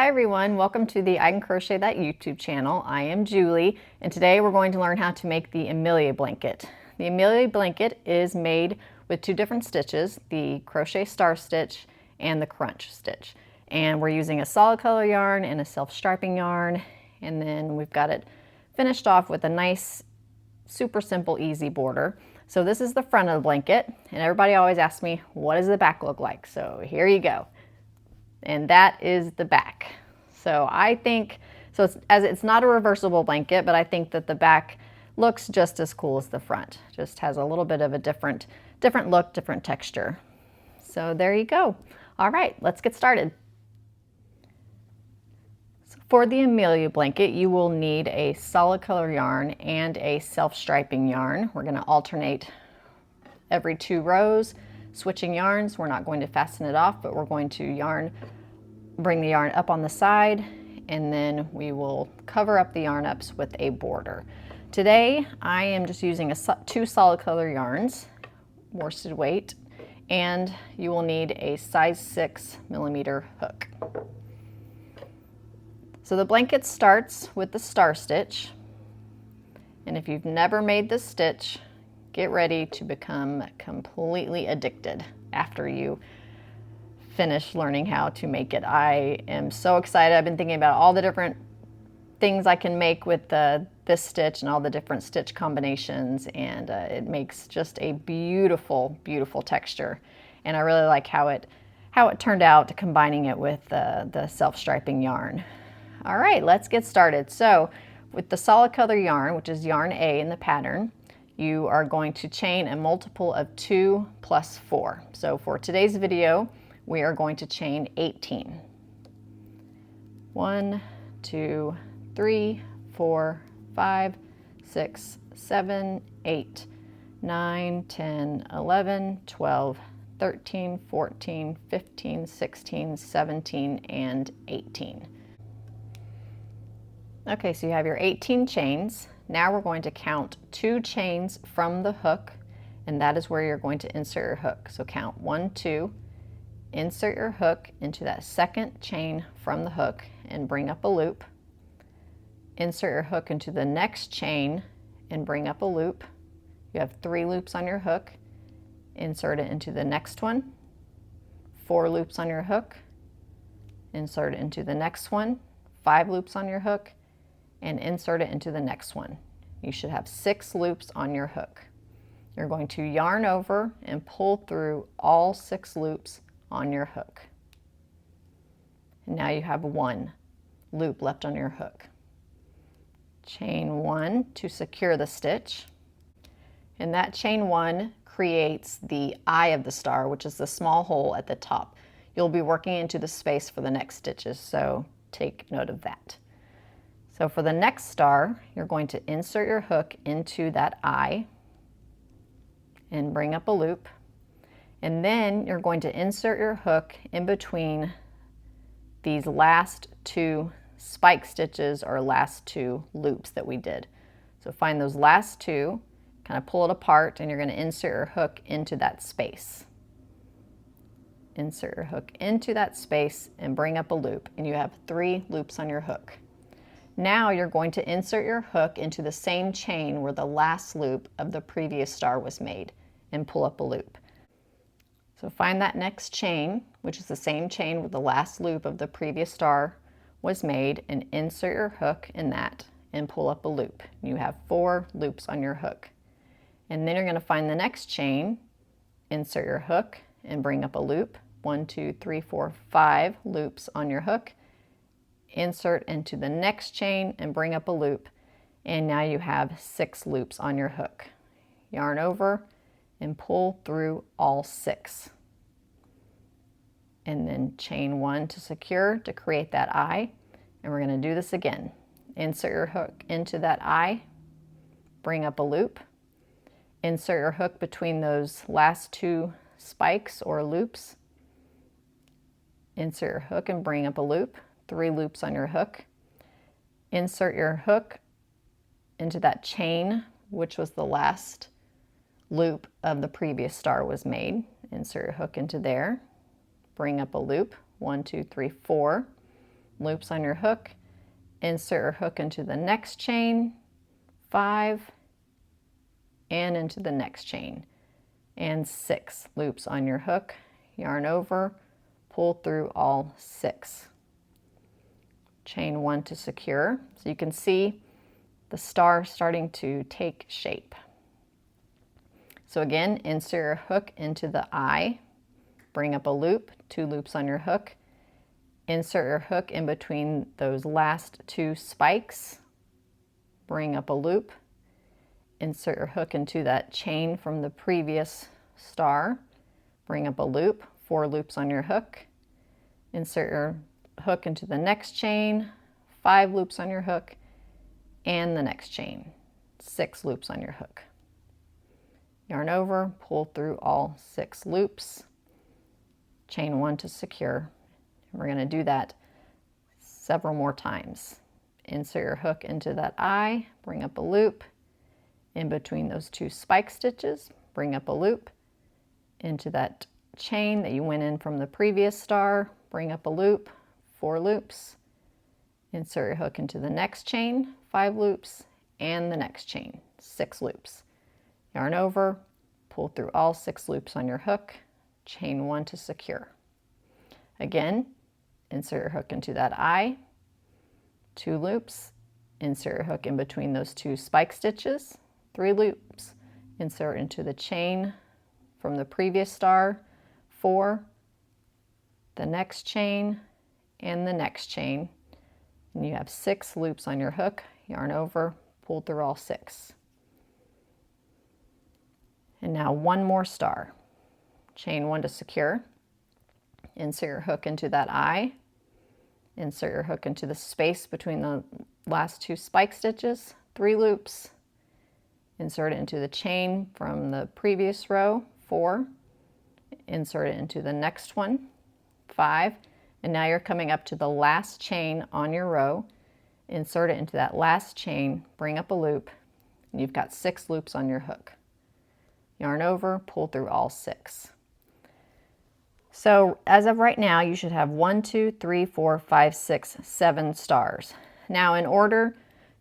Hi everyone, welcome to the I Can Crochet That YouTube channel. I am Julie, and today we're going to learn how to make the Amelia blanket. The Amelia blanket is made with two different stitches, the crochet star stitch and the crunch stitch. And we're using a solid color yarn and a self-striping yarn, and then we've got it finished off with a nice, super simple, easy border. So this is the front of the blanket, and everybody always asks me, what does the back look like? So here you go. And that is the back. So I think, it's not a reversible blanket, but I think that the back looks just as cool as the front. Just has a little bit of a different look, different texture. So there you go. All right, let's get started. So for the Amelia blanket, you will need a solid color yarn and a self-striping yarn. We're going to alternate every 2 rows. Switching yarns, we're not going to fasten it off, but we're going to bring the yarn up on the side, and then we will cover up the yarn ups with a border. Today, I am just using 2 solid color yarns, worsted weight, and you will need a size 6mm hook. So the blanket starts with the star stitch, and if you've never made this stitch, get ready to become completely addicted after you finish learning how to make it. I am so excited. I've been thinking about all the different things I can make with this stitch and all the different stitch combinations, and it makes just a beautiful, beautiful texture. And I really like how it turned out, combining it with the self-striping yarn. All right, let's get started. So with the solid color yarn, which is yarn A in the pattern, you are going to chain a multiple of 2 plus 4. So for today's video, we are going to chain 18. 1, 2, 3, 4, 5, 6, 7, 8, 9, 10, 11, 12, 13, 14, 15, 16, 17, and 18. Okay, so you have your 18 chains. Now we're going to count 2 chains from the hook, and that is where you're going to insert your hook. So count 1, 2, insert your hook into that second chain from the hook and bring up a loop. Insert your hook into the next chain and bring up a loop. You have 3 loops on your hook. Insert it into the next one. 4 loops on your hook. Insert it into the next one. 5 loops on your hook, and insert it into the next one. You should have 6 loops on your hook. You're going to yarn over and pull through all 6 loops on your hook. And now you have 1 loop left on your hook. Chain 1 to secure the stitch. And that chain 1 creates the eye of the star, which is the small hole at the top. You'll be working into the space for the next stitches, so take note of that. So for the next star, you're going to insert your hook into that eye and bring up a loop. And then you're going to insert your hook in between these last 2 spike stitches or last 2 loops that we did. So find those last 2, kind of pull it apart, and you're going to insert your hook into that space. Insert your hook into that space and bring up a loop, and you have 3 loops on your hook. Now you're going to insert your hook into the same chain where the last loop of the previous star was made and pull up a loop. So find that next chain, which is the same chain where the last loop of the previous star was made, and insert your hook in that and pull up a loop. You have 4 loops on your hook. And then you're going to find the next chain, insert your hook and bring up a loop. 1, 2, 3, 4, 5 loops on your hook. Insert into the next chain and bring up a loop, and now you have 6 loops on your hook. Yarn over and pull through all 6, and then chain 1 to secure to create that eye. And we're going to do this again. Insert your hook into that eye, bring up a loop, insert your hook between those last 2 spikes or loops, insert your hook and bring up a loop. 3 loops on your hook. Insert your hook into that chain, which was the last loop of the previous star was made. Insert your hook into there. Bring up a loop. 1, 2, 3, 4. loops on your hook, insert your hook into the next chain, 5, and into the next chain, and 6 loops on your hook, yarn over, pull through all 6. Chain 1 to secure. So you can see the star starting to take shape. So again, insert your hook into the eye, bring up a loop, 2 loops on your hook, insert your hook in between those last 2 spikes, bring up a loop, insert your hook into that chain from the previous star, bring up a loop, 4 loops on your hook, insert your hook into the next chain, 5 loops on your hook, and the next chain, 6 loops on your hook. Yarn over, pull through all 6 loops, chain 1 to secure. And we're going to do that several more times. Insert your hook into that eye, bring up a loop, in between those 2 spike stitches, bring up a loop, into that chain that you went in from the previous star, bring up a loop, 4 loops, insert your hook into the next chain, 5 loops, and the next chain, 6 loops. Yarn over, pull through all 6 loops on your hook, chain 1 to secure. Again, insert your hook into that eye, 2 loops, insert your hook in between those 2 spike stitches, 3 loops, insert into the chain from the previous star, 4, the next chain, and the next chain. And you have 6 loops on your hook, yarn over, pull through all 6. And now 1 more star. Chain 1 to secure. Insert your hook into that eye. Insert your hook into the space between the last 2 spike stitches, 3 loops. Insert it into the chain from the previous row, 4. Insert it into the next one, 5. And now you're coming up to the last chain on your row. Insert it into that last chain, bring up a loop, and you've got 6 loops on your hook. Yarn over, pull through all 6. So as of right now, you should have 1, 2, 3, 4, 5, 6, 7 stars. Now in order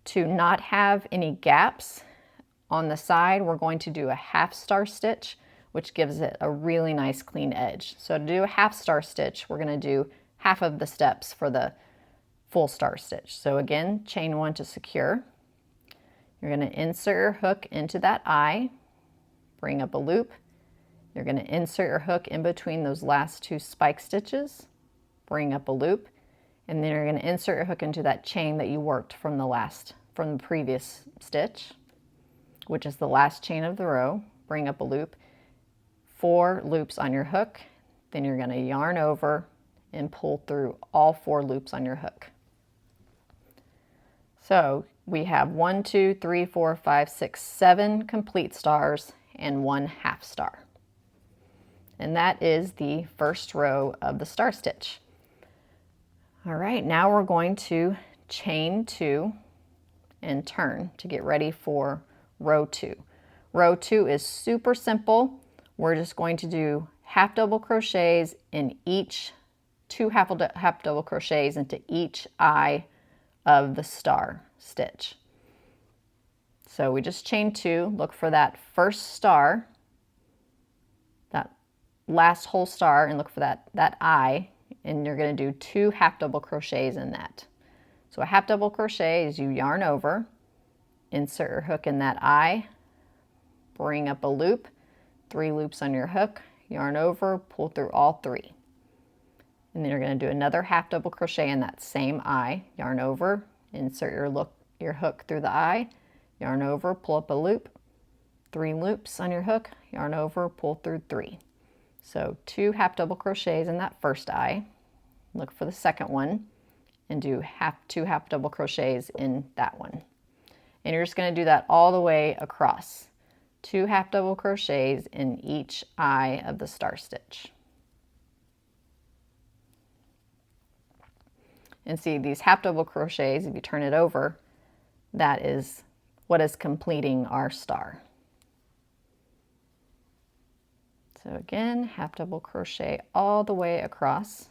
to not have any gaps on the side, we're going to do a half star stitch, which gives it a really nice clean edge. So to do a half star stitch, we're going to do half of the steps for the full star stitch. So again, chain 1 to secure. You're going to insert your hook into that eye, bring up a loop. You're going to insert your hook in between those last 2 spike stitches, bring up a loop, and then you're going to insert your hook into that chain that you worked from the previous stitch, which is the last chain of the row, bring up a loop, 4 loops on your hook, then you're going to yarn over and pull through all 4 loops on your hook. So we have 1, 2, 3, 4, 5, 6, 7 complete stars and 1 half star. And that is the first row of the star stitch. All right, now we're going to chain 2 and turn to get ready for row 2. Row 2 is super simple. We're just going to do half double crochets in each, 2 half double crochets into each eye of the star stitch. So we just chain 2, look for that first star, that last whole star, and look for that eye, and you're going to do 2 half double crochets in that. So a half double crochet is you yarn over, insert your hook in that eye, bring up a loop, 3 loops on your hook, yarn over, pull through all 3. And then you're going to do another half double crochet in that same eye, yarn over, insert your hook through the eye, yarn over, pull up a loop, 3 loops on your hook, yarn over, pull through 3. So 2 half double crochets in that first eye, look for the second one, and do 2 half double crochets in that one. And you're just going to do that all the way across. 2 half double crochets in each eye of the star stitch. And see, these half double crochets, if you turn it over, that is what is completing our star. So again, half double crochet all the way across.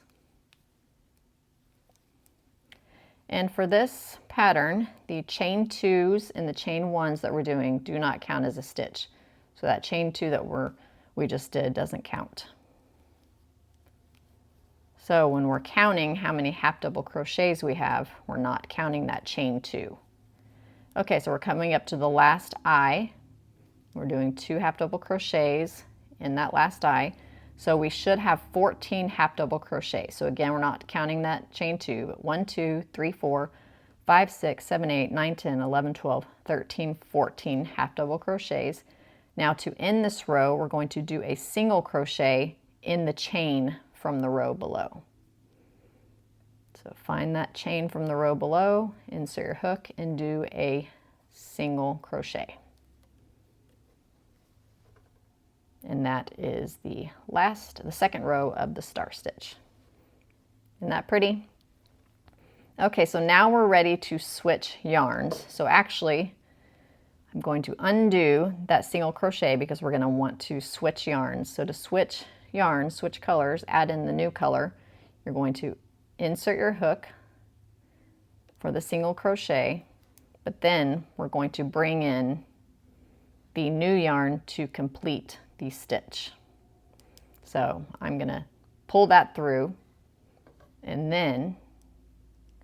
And for this pattern, the chain 2s and the chain 1s that we're doing do not count as a stitch. So that chain 2 that we just did doesn't count. So when we're counting how many half double crochets we have, we're not counting that chain 2. Okay, so we're coming up to the last eye. We're doing 2 half double crochets in that last eye. So we should have 14 half double crochets. So again, we're not counting that chain 2, but 1, 2, 3, 4, 5, 6, 7, 8, 9, 10, 11, 12, 13, 14 half double crochets. Now to end this row, we're going to do a single crochet in the chain from the row below. So find that chain from the row below, insert your hook, and do a single crochet. And that is the second row of the star stitch. Isn't that pretty? Okay, so now we're ready to switch yarns. So actually, I'm going to undo that single crochet because we're going to want to switch yarns. So to switch yarns, switch colors, add in the new color, you're going to insert your hook for the single crochet, but then we're going to bring in the new yarn to complete the stitch. So I'm going to pull that through, and then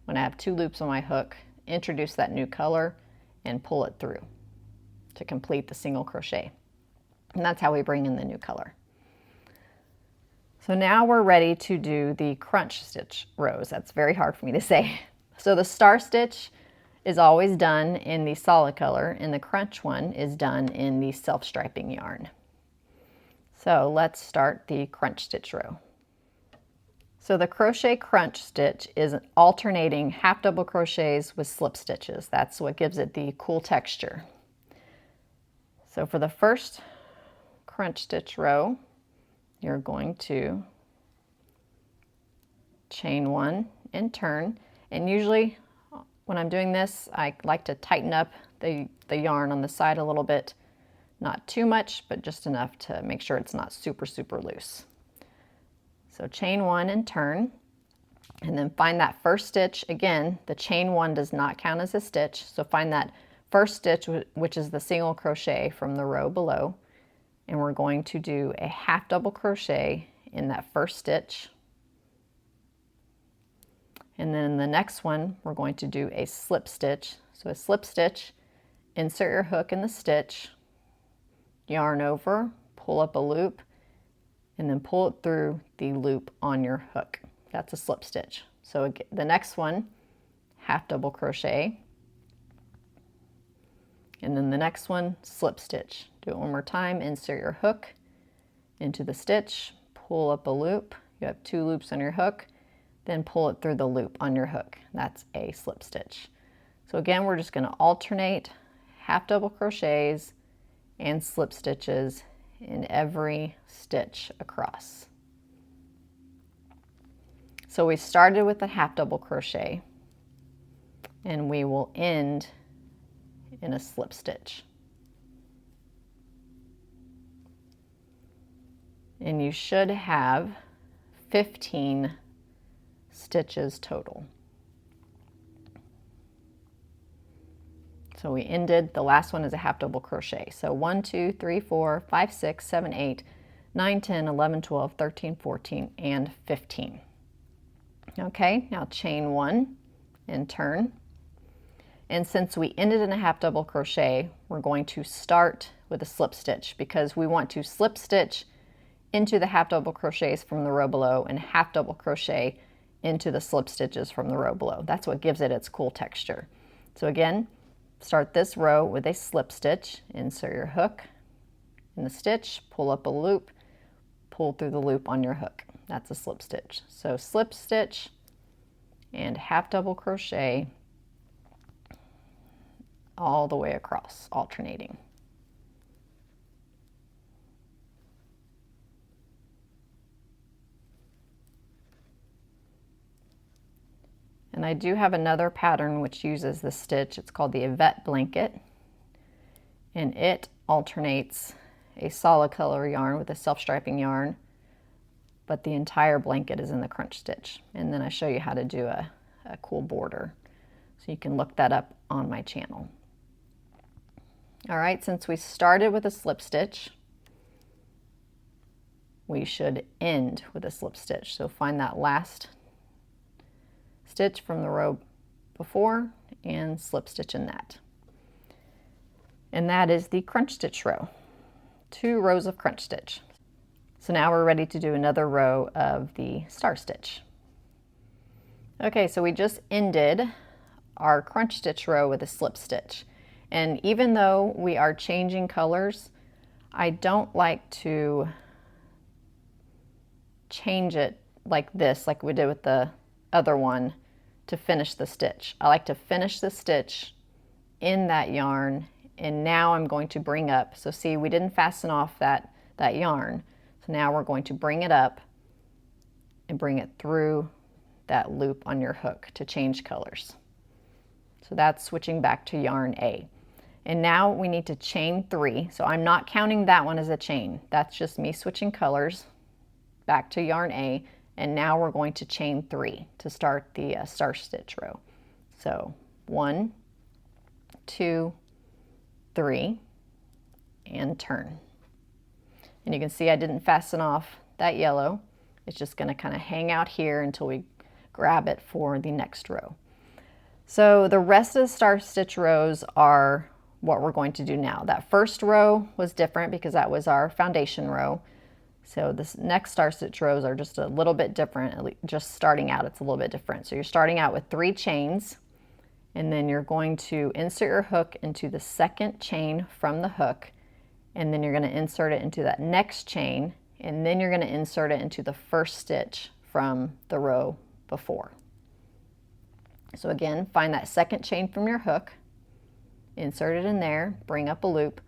when I have 2 loops on my hook, introduce that new color and pull it through to complete the single crochet. And that's how we bring in the new color. So now we're ready to do the crunch stitch rows. That's very hard for me to say. So the star stitch is always done in the solid color, and the crunch one is done in the self-striping yarn. So let's start the crunch stitch row. So the crochet crunch stitch is alternating half double crochets with slip stitches. That's what gives it the cool texture. So for the first crunch stitch row, you're going to chain 1 and turn. And usually when I'm doing this, I like to tighten up the yarn on the side a little bit. Not too much, but just enough to make sure it's not super, super loose. So chain 1 and turn, and then find that first stitch. Again, the chain 1 does not count as a stitch, so find that first stitch, which is the single crochet from the row below, and we're going to do a half double crochet in that first stitch. And then in the next one, we're going to do a slip stitch. So a slip stitch, insert your hook in the stitch, yarn over, pull up a loop, and then pull it through the loop on your hook. That's a slip stitch. So the next one, half double crochet, and then the next one, slip stitch. Do it one more time, insert your hook into the stitch, pull up a loop. You have 2 loops on your hook, then pull it through the loop on your hook. That's a slip stitch. So again, we're just going to alternate half double crochets and slip stitches in every stitch across. So we started with a half double crochet, and we will end in a slip stitch. And you should have 15 stitches total. So we ended, the last one is a half double crochet. So 1, 2, 3, 4, 5, 6, 7, 8, 9, 10, 11, 12, 13, 14, and 15. Okay, now chain 1 and turn. And since we ended in a half double crochet, we're going to start with a slip stitch because we want to slip stitch into the half double crochets from the row below and half double crochet into the slip stitches from the row below. That's what gives it its cool texture. So again, start this row with a slip stitch, insert your hook in the stitch, pull up a loop, pull through the loop on your hook. That's a slip stitch. So slip stitch and half double crochet all the way across, alternating. And I do have another pattern which uses the stitch. It's called the Yvette blanket, and it alternates a solid color yarn with a self-striping yarn, but the entire blanket is in the crunch stitch. And then I show you how to do a cool border So you can look that up on my channel. All right, since we started with a slip stitch, we should end with a slip stitch. So find that last stitch from the row before and slip stitch in that. And that is the crunch stitch row. 2 rows of crunch stitch. So now we're ready to do another row of the star stitch. Okay, so we just ended our crunch stitch row with a slip stitch. And even though we are changing colors, I don't like to change it like this, like we did with the other one, to finish the stitch. I like to finish the stitch in that yarn, and now I'm going to bring up, so see, we didn't fasten off that yarn, so now we're going to bring it up and bring it through that loop on your hook to change colors. So that's switching back to yarn A. And now we need to chain 3, so I'm not counting that one as a chain. That's just me switching colors back to yarn A, and now we're going to chain 3 to start the star stitch row. So 1, 2, 3, and turn. And you can see I didn't fasten off that yellow. It's just going to kind of hang out here until we grab it for the next row. So the rest of the star stitch rows are what we're going to do now. That first row was different because that was our foundation row. So this next star stitch rows are just a little bit different. Just starting out, it's a little bit different. So you're starting out with 3 chains, and then you're going to insert your hook into the second chain from the hook, and then you're going to insert it into that next chain, and then you're going to insert it into the first stitch from the row before. So again, find that second chain from your hook, insert it in there, bring up a loop,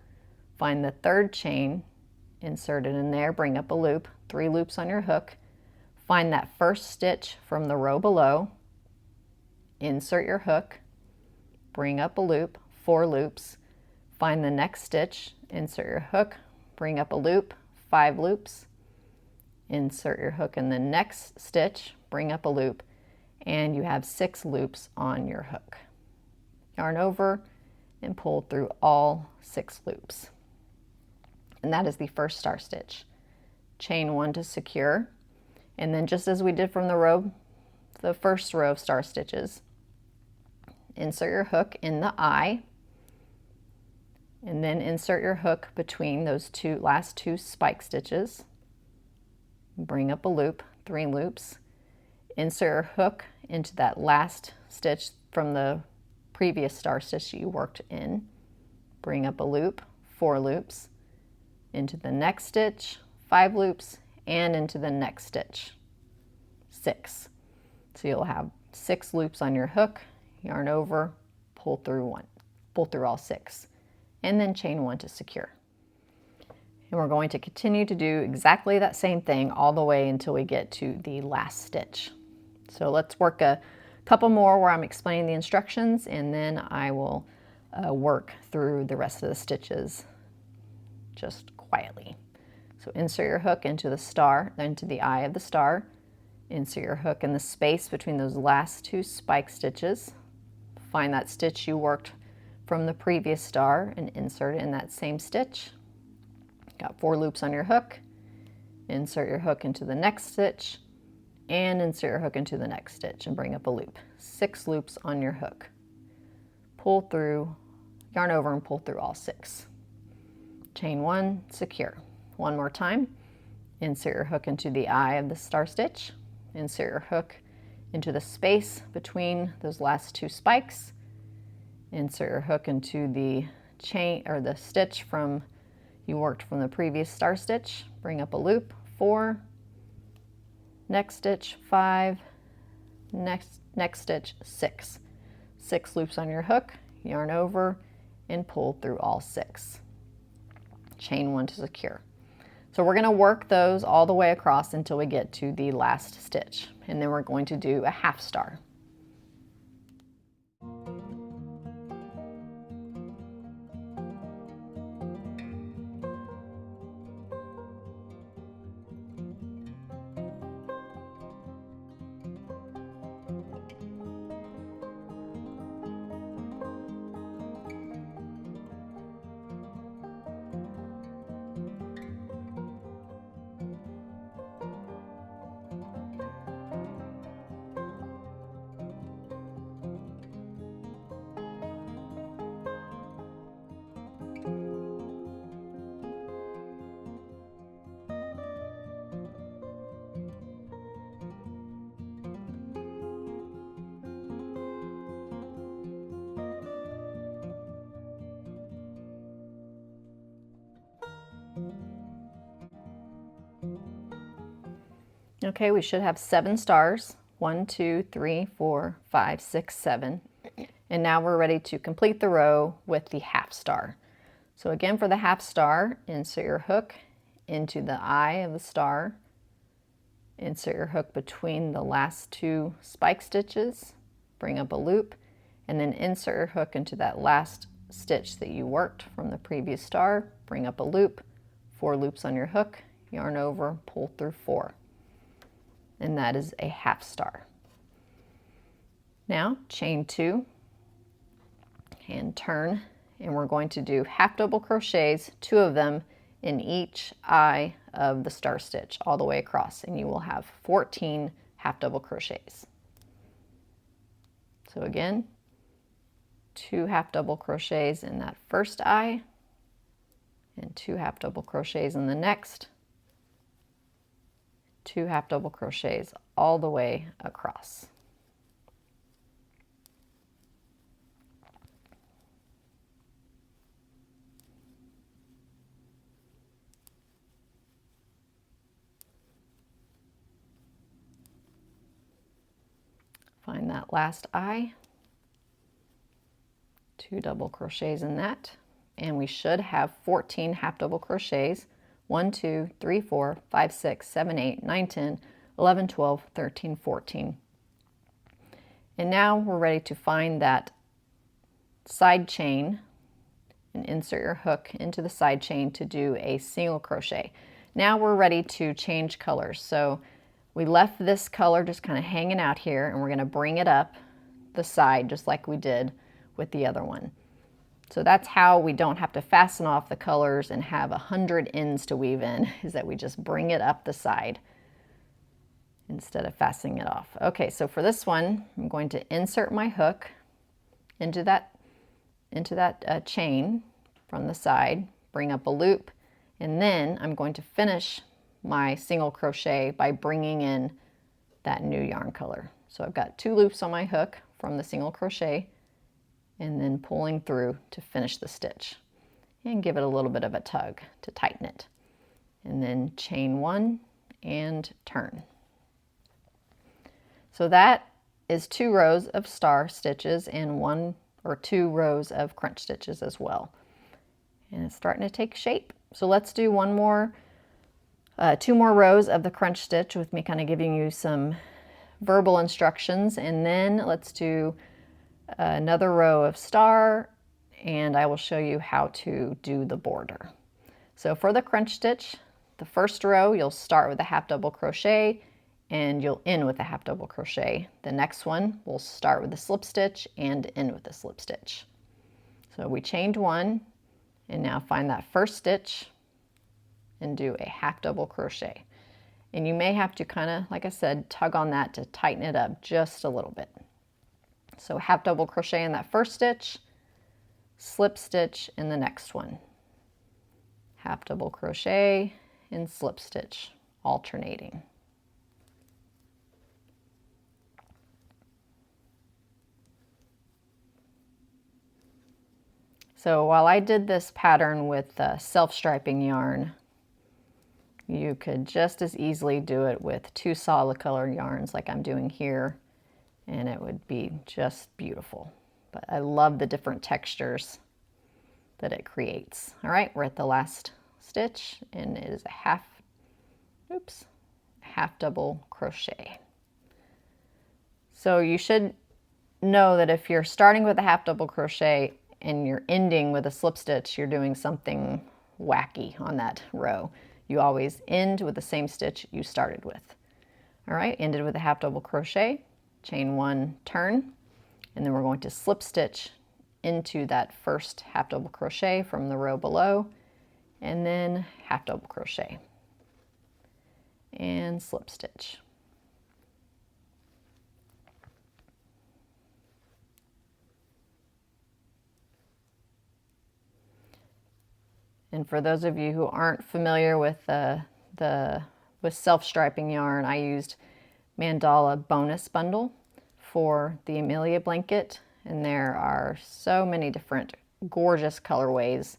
find the third chain, insert it in there, bring up a loop, 3 loops on your hook, find that first stitch from the row below, insert your hook, bring up a loop, 4 loops, find the next stitch, insert your hook, bring up a loop, 5 loops, insert your hook in the next stitch, bring up a loop, and you have 6 loops on your hook. Yarn over and pull through all 6 loops. And that is the first star stitch. Chain 1 to secure, and then just as we did from the first row of star stitches, insert your hook in the eye, and then insert your hook between those last two spike stitches, bring up a loop, 3 loops, insert your hook into that last stitch from the previous star stitch you worked in, bring up a loop, 4 loops, into the next stitch, 5 loops, and into the next stitch, 6. So you'll have 6 loops on your hook, yarn over, pull through all 6, and then chain 1 to secure. And we're going to continue to do exactly that same thing all the way until we get to the last stitch. So let's work a couple more where I'm explaining the instructions, and then I will work through the rest of the stitches just quietly. So insert your hook into the star, into the eye of the star, insert your hook in the space between those last 2 spike stitches, find that stitch you worked from the previous star and insert it in that same stitch. Got 4 loops on your hook, insert your hook into the next stitch, and insert your hook into the next stitch and bring up a loop. 6 loops on your hook. Pull through, yarn over and pull through all 6. Chain 1, secure. One more time, insert your hook into the eye of the star stitch, insert your hook into the space between those last 2 spikes, insert your hook into the chain or the stitch you worked from the previous star stitch, bring up a loop, 4, next stitch, 5, next stitch, 6. 6 loops on your hook, yarn over, and pull through all 6. Chain 1 to secure. So we're going to work those all the way across until we get to the last stitch, and then we're going to do a half star. Okay, we should have 7 stars. 1, 2, 3, 4, 5, 6, 7. And now we're ready to complete the row with the half star. So again, for the half star, insert your hook into the eye of the star. Insert your hook between the last 2 spike stitches. Bring up a loop, and then insert your hook into that last stitch that you worked from the previous star. Bring up a loop, 4 loops on your hook, yarn over, pull through 4. And that is a half star. Now chain 2 and turn, and we're going to do half double crochets, 2 of them in each eye of the star stitch all the way across, and you will have 14 half double crochets. So again, 2 half double crochets in that first eye and 2 half double crochets in the next, 2 half double crochets all the way across. Find that last eye, 2 double crochets in that, and we should have 14 half double crochets. 1, 2, 3, 4, 5, 6, 7, 8, 9, 10, 11, 12, 13, 14. And now we're ready to find that side chain and insert your hook into the side chain to do a single crochet. Now we're ready to change colors. So we left this color just kind of hanging out here, and we're going to bring it up the side just like we did with the other one. So that's how we don't have to fasten off the colors and have 100 ends to weave in, is that we just bring it up the side instead of fastening it off. Okay, so for this one, I'm going to insert my hook into that chain from the side, bring up a loop, and then I'm going to finish my single crochet by bringing in that new yarn color. So I've got 2 loops on my hook from the single crochet, and then pulling through to finish the stitch and give it a little bit of a tug to tighten it. And then chain 1 and turn. So that is 2 rows of star stitches and 1 or 2 rows of crunch stitches as well. And it's starting to take shape. So let's do 2 more rows of the crunch stitch with me kind of giving you some verbal instructions, and then let's do another row of star, and I will show you how to do the border. So for the crunch stitch, the first row you'll start with a half double crochet and you'll end with a half double crochet. The next one will start with a slip stitch and end with a slip stitch. So we chained 1, and now find that first stitch and do a half double crochet. And you may have to kind of, like I said, tug on that to tighten it up just a little bit. So half double crochet in that first stitch, slip stitch in the next one, half double crochet and slip stitch, alternating. So while I did this pattern with self-striping yarn, you could just as easily do it with 2 solid color yarns like I'm doing here, and it would be just beautiful. But I love the different textures that it creates. All right, we're at the last stitch, and it is a half double crochet. So you should know that if you're starting with a half double crochet and you're ending with a slip stitch, you're doing something wacky on that row. You always end with the same stitch you started with. All right, ended with a half double crochet, chain 1, turn, and then we're going to slip stitch into that first half double crochet from the row below, and then half double crochet and slip stitch. And for those of you who aren't familiar with with self-striping yarn, I used Mandala Bonus Bundle for the Amelia blanket, and there are so many different gorgeous colorways.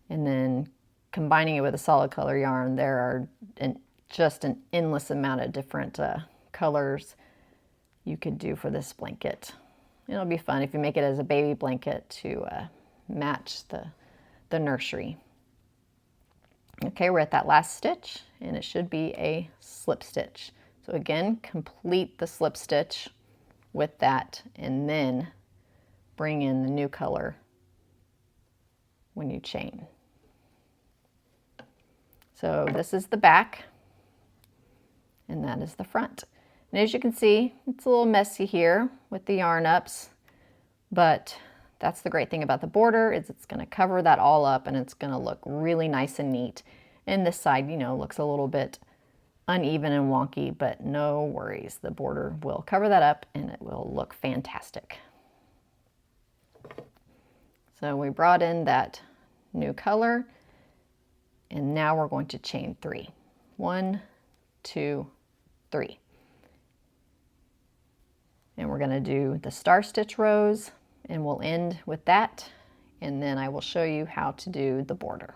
And then combining it with a solid color yarn, there are just an endless amount of different colors you could do for this blanket. It'll be fun if you make it as a baby blanket to match the nursery. Okay, we're at that last stitch, and it should be a slip stitch. So again, complete the slip stitch with that, and then bring in the new color when you chain. So this is the back, and that is the front. And as you can see, it's a little messy here with the yarn ups, but that's the great thing about the border, is it's going to cover that all up and it's going to look really nice and neat. And this side, you know, looks a little bit uneven and wonky, but no worries. The border will cover that up and it will look fantastic. So we brought in that new color, and now we're going to chain 3. 1, 2, 3. And we're going to do the star stitch rows, and we'll end with that, and then I will show you how to do the border.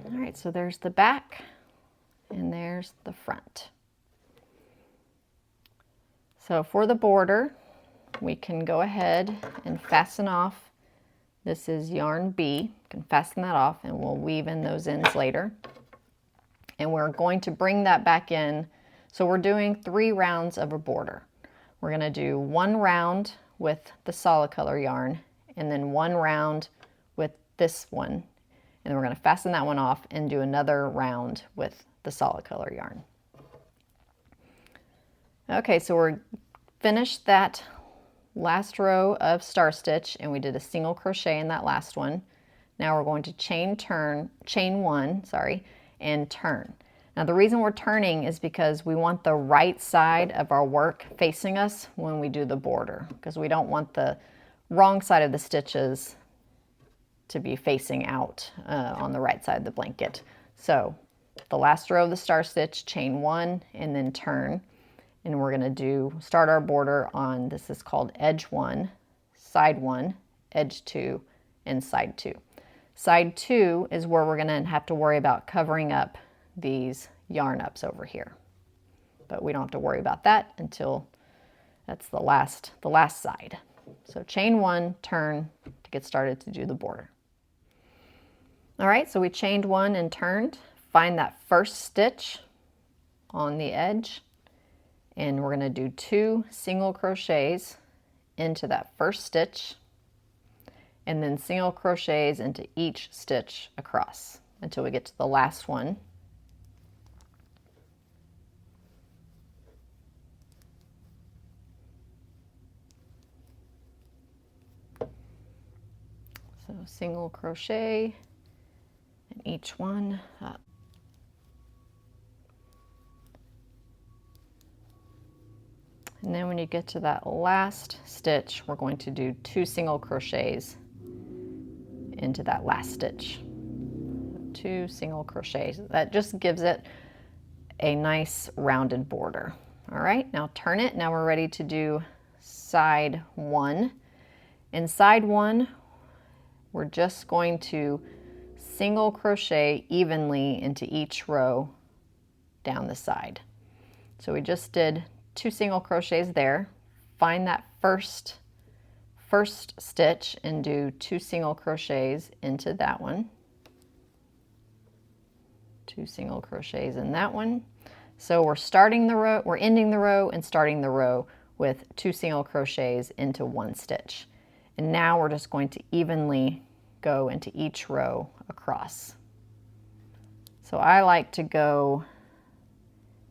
All right, so there's the back and there's the front. So for the border, we can go ahead and fasten off. This is yarn B. You can fasten that off and we'll weave in those ends later. And we're going to bring that back in. So we're doing 3 rounds of a border. We're going to do 1 round with the solid color yarn and then 1 round with this one. And then we're going to fasten that one off and do another round with the solid color yarn. Okay, so we're finished that last row of star stitch, and we did a single crochet in that last one. Now we're going to chain one, and turn. Now the reason we're turning is because we want the right side of our work facing us when we do the border, because we don't want the wrong side of the stitches to be facing out on the right side of the blanket. So the last row of the star stitch, chain one, and then turn. And we're going to start our border on, this is called edge one, edge two, and side two. Side two is where we're going to have to worry about covering up these yarn ups over here. But we don't have to worry about that until that's the last side. So chain one, turn to get started to do the border. All right, so we chained one and turned. Find that first stitch on the edge, and we're going to do 2 single crochets into that first stitch, and then single crochets into each stitch across until we get to the last one. So single crochet in each one up. And then when you get to that last stitch, we're going to do 2 single crochets into that last stitch. 2 single crochets. That just gives it a nice rounded border. All right, now turn it. Now we're ready to do side one. In side one, we're just going to single crochet evenly into each row down the side. So we just did 2 single crochets there. Find that first stitch and do 2 single crochets into that one. 2 single crochets in that one. So we're starting the row, we're ending the row and starting the row with 2 single crochets into one stitch. And now we're just going to evenly go into each row across. So I like to go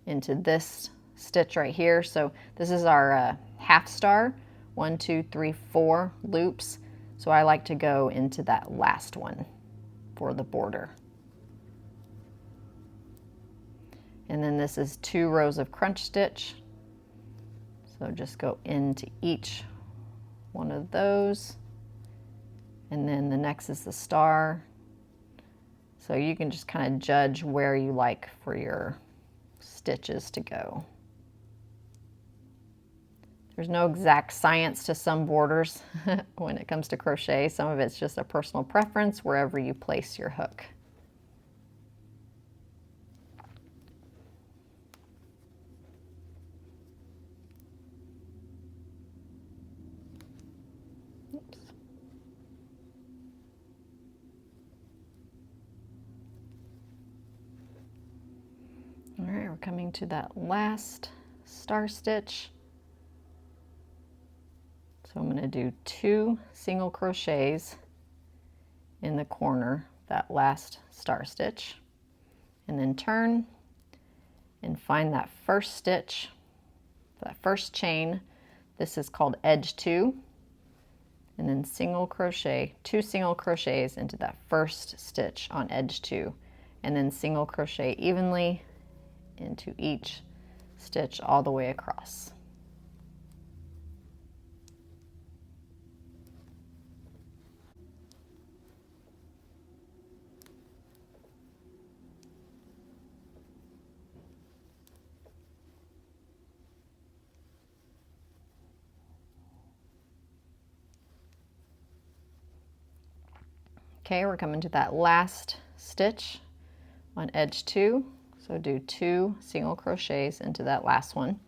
into this stitch right here. So this is our half star, 1, 2, 3, 4 loops. So I like to go into that last one for the border. And then this is 2 rows of crunch stitch. So just go into each one of those. And then the next is the star. So you can just kind of judge where you like for your stitches to go. There's no exact science to some borders when it comes to crochet. Some of it's just a personal preference wherever you place your hook. Oops. All right, we're coming to that last star stitch. So I'm going to do 2 single crochets in the corner, that last star stitch, and then turn and find that first stitch, that first chain. This is called edge 2, and then single crochet, 2 single crochets into that first stitch on edge 2, and then single crochet evenly into each stitch all the way across. Okay, we're coming to that last stitch on edge 2. So do 2 single crochets into that last one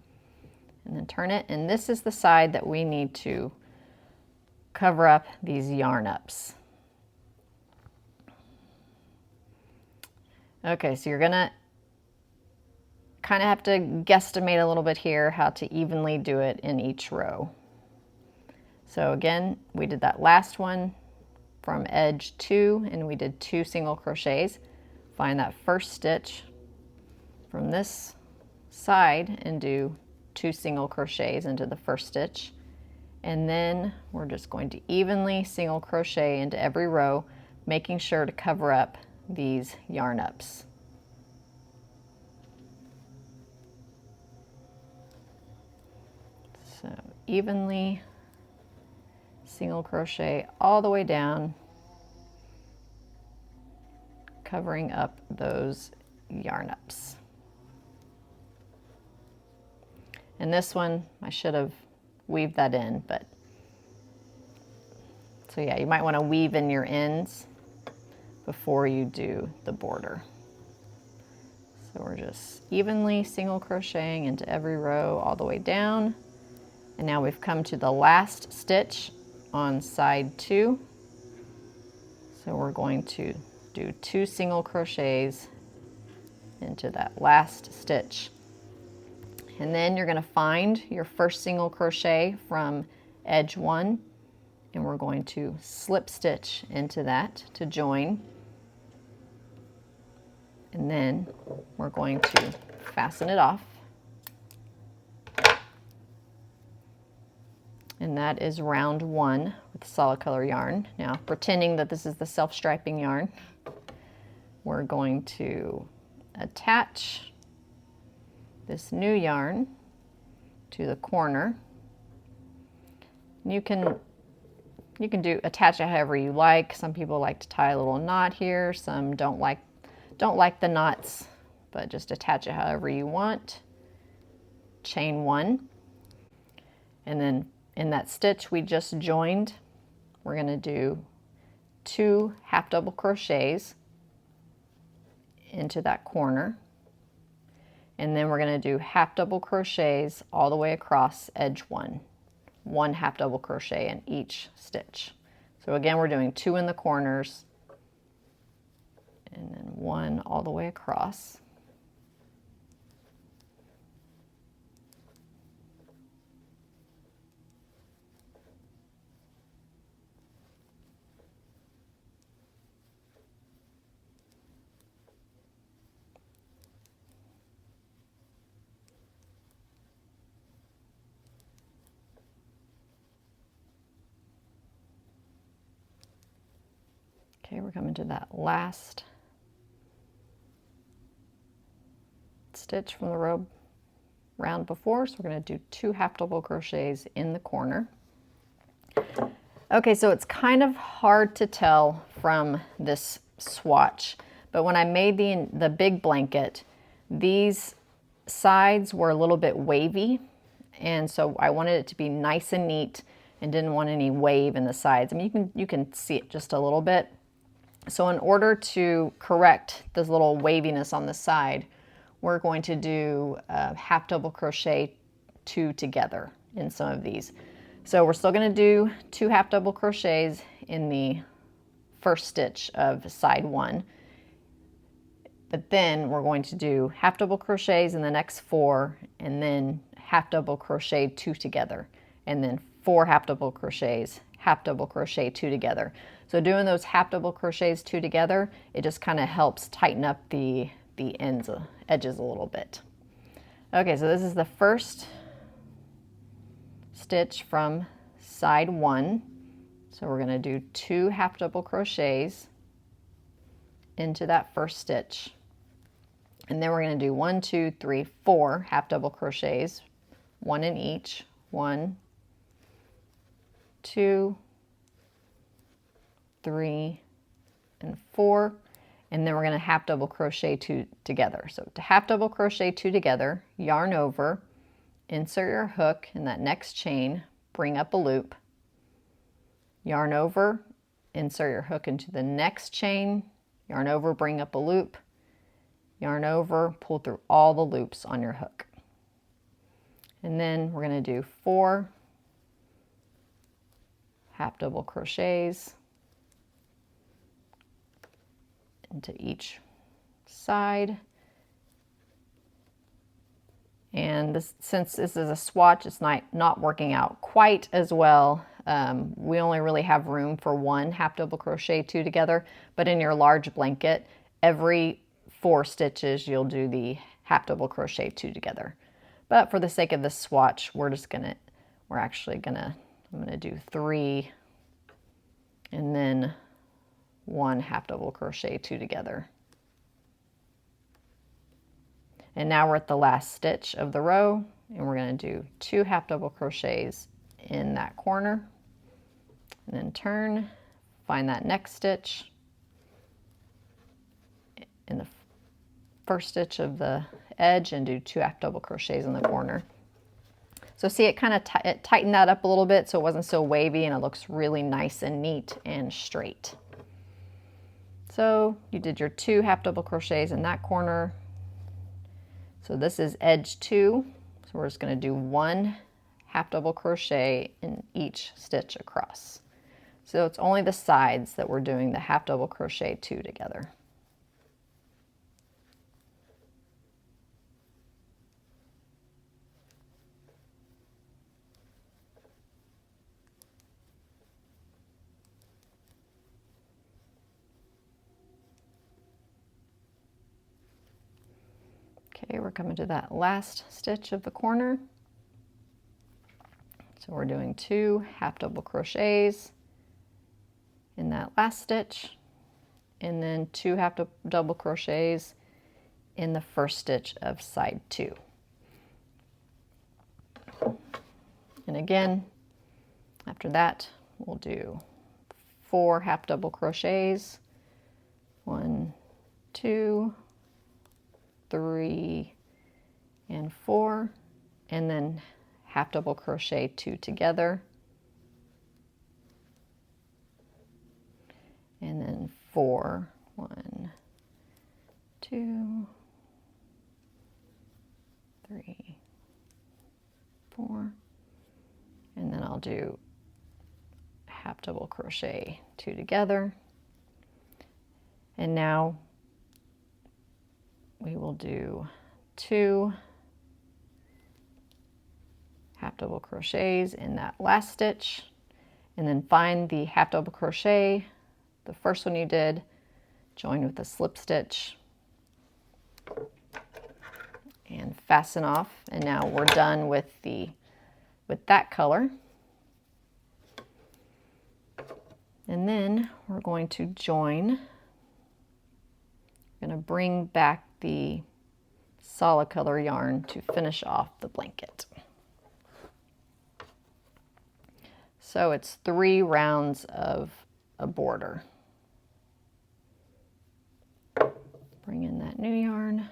and then turn it. And this is the side that we need to cover up these yarn ups. Okay, so you're gonna kind of have to guesstimate a little bit here how to evenly do it in each row. So again, we did that last one from edge 2 and we did 2 single crochets. Find that first stitch from this side and do 2 single crochets into the first stitch, And then we're just going to evenly single crochet into every row, making sure to cover up these yarn ups. So evenly single crochet all the way down, covering up those yarn ups. And this one, I should have weaved that in, but so yeah, you might want to weave in your ends before you do the border. So we're just evenly single crocheting into every row all the way down. And now we've come to the last stitch on side 2. So we're going to do 2 single crochets into that last stitch. And then you're going to find your first single crochet from edge 1, and we're going to slip stitch into that to join. And then we're going to fasten it off. And that is round 1 with solid color yarn. Now, pretending that this is the self-striping yarn, we're going to attach this new yarn to the corner. You can attach it however you like. Some people like to tie a little knot here. Some don't like the knots, but just attach it however you want. Chain 1, and then in that stitch we just joined, we're going to do 2 half double crochets into that corner. And then we're going to do half double crochets all the way across edge 1. 1 half double crochet in each stitch. So again, we're doing 2 in the corners and then 1 all the way across. Okay, we're coming to that last stitch from the row round before, so we're going to do 2 half double crochets in the corner. Okay, so it's kind of hard to tell from this swatch, but when I made the big blanket, these sides were a little bit wavy, and so I wanted it to be nice and neat and didn't want any wave in the sides. I mean, you can see it just a little bit. So in order to correct this little waviness on the side, we're going to do half double crochet 2 together in some of these. So we're still going to do 2 half double crochets in the first stitch of side 1, but then we're going to do half double crochets in the next 4, and then half double crochet 2 together, and then 4 half double crochets, half double crochet 2 together. So doing those half double crochets 2 together, it just kind of helps tighten up the edges a little bit. Okay, so this is the first stitch from side 1. So we're going to do 2 half double crochets into that first stitch. And then we're going to do 1, 2, 3, 4 half double crochets, 1 in each. 1, 2, 3, and 4. And then we're going to half double crochet 2 together. So to half double crochet 2 together, yarn over, insert your hook in that next chain, bring up a loop, yarn over, insert your hook into the next chain, yarn over, bring up a loop, yarn over, pull through all the loops on your hook. And then we're going to do 4 half double crochets into each side. And this, since this is a swatch, it's not working out quite as well. We only really have room for 1 half double crochet 2 together, but in your large blanket, every 4 stitches you'll do the half double crochet 2 together. But for the sake of this swatch, we're actually gonna I'm going to do 3 and then 1 half double crochet, 2 together. And now we're at the last stitch of the row, and we're going to do 2 half double crochets in that corner, and then turn, find that next stitch in the first stitch of the edge and do 2 half double crochets in the corner. So see, it kind of tightened that up a little bit so it wasn't so wavy, and it looks really nice and neat and straight. So you did your 2 half double crochets in that corner. So this is edge 2. So we're just going to do 1 half double crochet in each stitch across. So it's only the sides that we're doing the half double crochet 2 together. Okay, we're coming to that last stitch of the corner. So we're doing 2 half double crochets in that last stitch, and then 2 half double crochets in the first stitch of side 2. And again, after that, we'll do 4 half double crochets, 1, 2, 3, and 4, and then half double crochet 2 together, and then 4, 1, 2, 3, 4, and then I'll do half double crochet 2 together. And now we will do 2 half double crochets in that last stitch, and then find the half double crochet, the first one you did, join with a slip stitch and fasten off. And now we're done with that color. And then we're going to join. I'm going to bring back the solid color yarn to finish off the blanket. So it's 3 rounds of a border. Bring in that new yarn,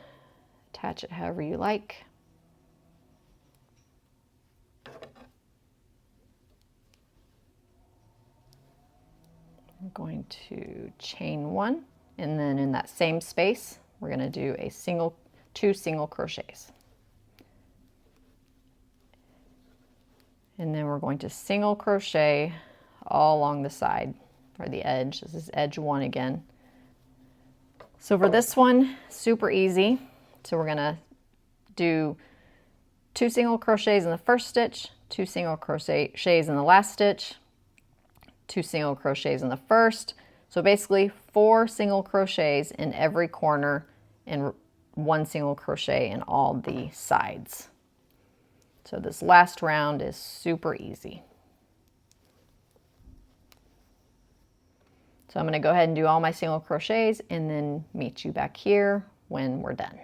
attach it however you like. I'm going to chain 1, and then in that same space, we're going to do a 2 single crochets. And then we're going to single crochet all along the side or the edge. This is edge 1 again. So for this one, super easy. So we're going to do 2 single crochets in the first stitch, 2 single crochets in the last stitch, 2 single crochets in the first. So basically 4 single crochets in every corner and 1 single crochet in all the sides. So this last round is super easy. So I'm going to go ahead and do all my single crochets and then meet you back here when we're done.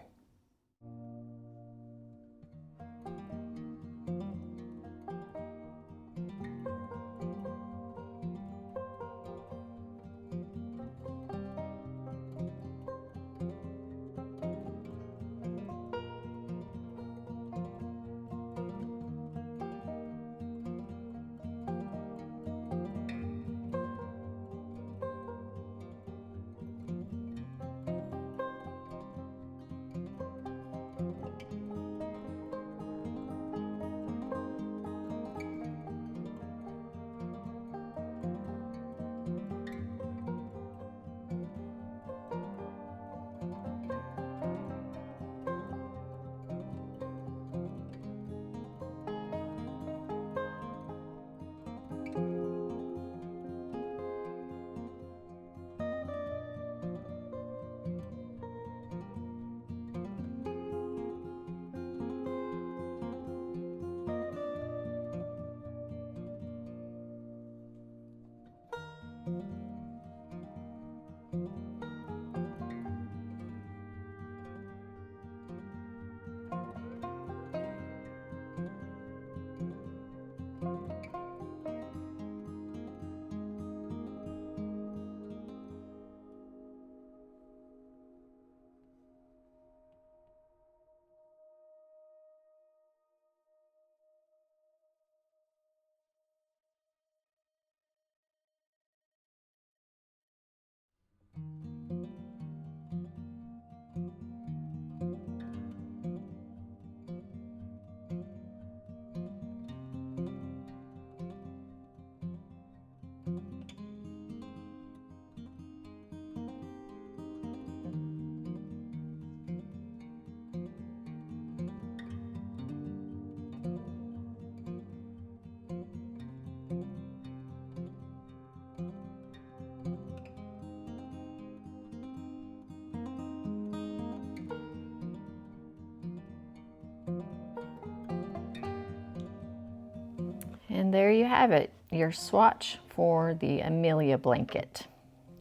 And there you have it, your swatch for the Amelia blanket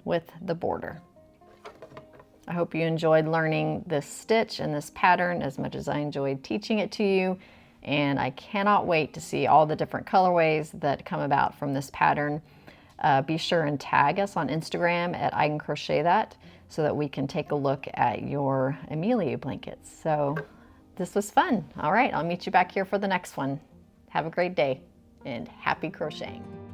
with the border. I hope you enjoyed learning this stitch and this pattern as much as I enjoyed teaching it to you. And I cannot wait to see all the different colorways that come about from this pattern. Be sure and tag us on Instagram at I Can Crochet That so that we can take a look at your Amelia blankets. So this was fun. All right, I'll meet you back here for the next one. Have a great day and happy crocheting.